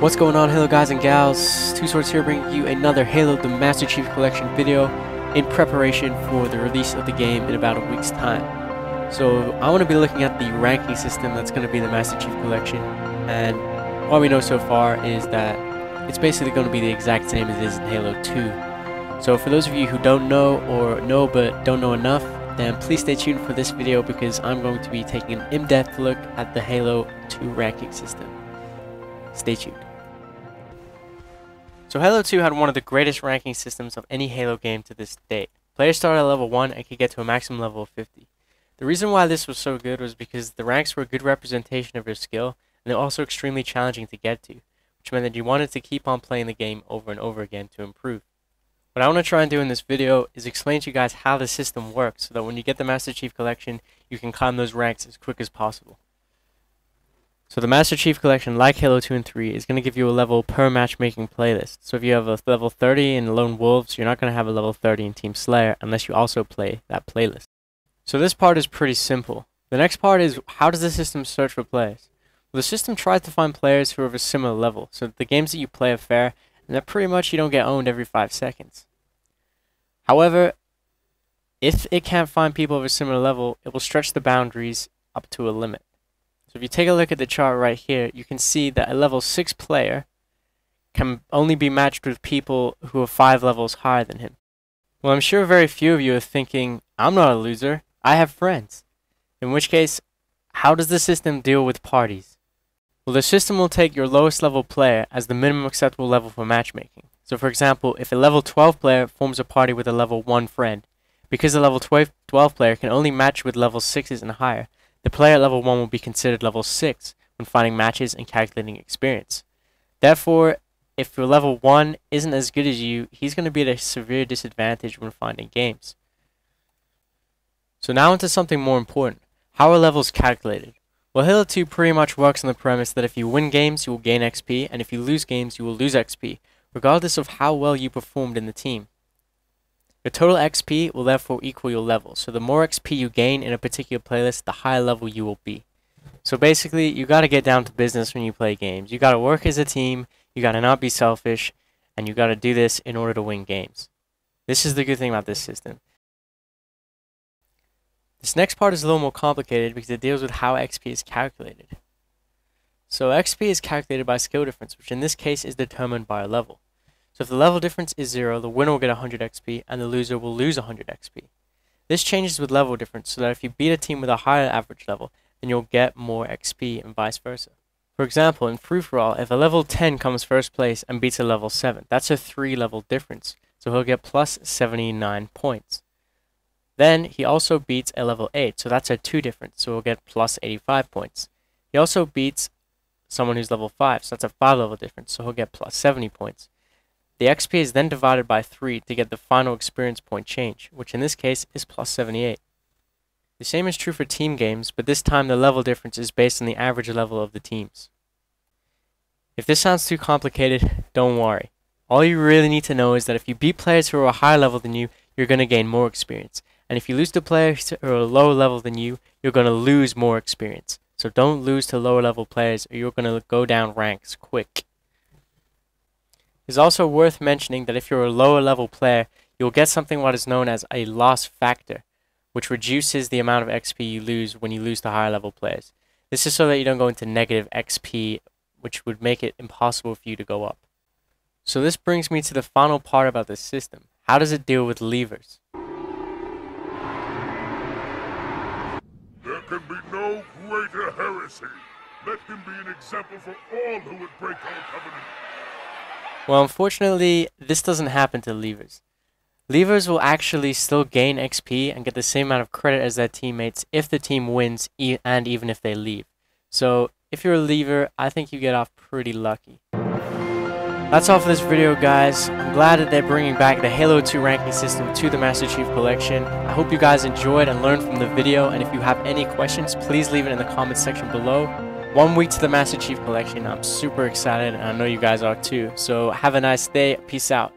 What's going on, Halo guys and gals? Two Swords here bringing you another Halo the Master Chief Collection video in preparation for the release of the game in about a week's time. So I want to be looking at the ranking system that's going to be the Master Chief Collection, and what we know so far is that it's basically going to be the exact same as it is in Halo 2. So for those of you who don't know, or know but don't know enough, then please stay tuned for this video because I'm going to be taking an in-depth look at the Halo 2 ranking system. Stay tuned. So Halo 2 had one of the greatest ranking systems of any Halo game to this date. Players started at level 1 and could get to a maximum level of 50. The reason why this was so good was because the ranks were a good representation of your skill, and they're also extremely challenging to get to, which meant that you wanted to keep on playing the game over and over again to improve. What I want to try and do in this video is explain to you guys how the system works so that when you get the Master Chief Collection, you can climb those ranks as quick as possible. So the Master Chief Collection, like Halo 2 and 3, is going to give you a level per matchmaking playlist. So if you have a level 30 in Lone Wolves, you're not going to have a level 30 in Team Slayer unless you also play that playlist. So this part is pretty simple. The next part is, how does the system search for players? Well, the system tries to find players who are of a similar level, so that the games that you play are fair, and that pretty much you don't get owned every 5 seconds. However, if it can't find people of a similar level, it will stretch the boundaries up to a limit. So if you take a look at the chart right here, you can see that a level 6 player can only be matched with people who are 5 levels higher than him. Well, I'm sure very few of you are thinking, I'm not a loser, I have friends. In which case, how does the system deal with parties? Well, the system will take your lowest level player as the minimum acceptable level for matchmaking. So for example, if a level 12 player forms a party with a level 1 friend, because the level 12 player can only match with level 6s and higher, the player at level 1 will be considered level 6 when finding matches and calculating experience. Therefore, if your level 1 isn't as good as you, he's going to be at a severe disadvantage when finding games. So now into something more important. How are levels calculated? Well, Halo 2 pretty much works on the premise that if you win games, you will gain XP, and if you lose games, you will lose XP, regardless of how well you performed in the team. Your total XP will therefore equal your level, so the more XP you gain in a particular playlist, the higher level you will be. So basically, you gotta get down to business when you play games. You gotta work as a team, you gotta not be selfish, and you gotta do this in order to win games. This is the good thing about this system. This next part is a little more complicated because it deals with how XP is calculated. So XP is calculated by skill difference, which in this case is determined by a level. So if the level difference is 0, the winner will get 100 XP, and the loser will lose 100 XP. This changes with level difference, so that if you beat a team with a higher average level, then you'll get more XP, and vice versa. For example, in free-for-all, if a level 10 comes first place and beats a level 7, that's a 3-level difference, so he'll get plus 79 points. Then, he also beats a level 8, so that's a 2 difference, so he'll get plus 85 points. He also beats someone who's level 5, so that's a 5-level difference, so he'll get plus 70 points. The XP is then divided by 3 to get the final experience point change, which in this case is plus 78. The same is true for team games, but this time the level difference is based on the average level of the teams. If this sounds too complicated, don't worry. All you really need to know is that if you beat players who are a higher level than you, you're going to gain more experience. And if you lose to players who are a lower level than you, you're going to lose more experience. So don't lose to lower level players or you're going to go down ranks quick. It's also worth mentioning that if you're a lower level player, you'll get something what is known as a loss factor, which reduces the amount of XP you lose when you lose to higher level players. This is so that you don't go into negative XP, which would make it impossible for you to go up. So this brings me to the final part about this system. How does it deal with levers? There can be no greater heresy. Let him be an example for all who would break our covenant. Well, unfortunately, this doesn't happen to levers. Levers will actually still gain XP and get the same amount of credit as their teammates if the team wins and even if they leave. So, if you're a lever, I think you get off pretty lucky. That's all for this video, guys. I'm glad that they're bringing back the Halo 2 ranking system to the Master Chief Collection. I hope you guys enjoyed and learned from the video, and if you have any questions, please leave it in the comments section below. 1 week to the Master Chief Collection. I'm super excited, and I know you guys are too. So have a nice day. Peace out.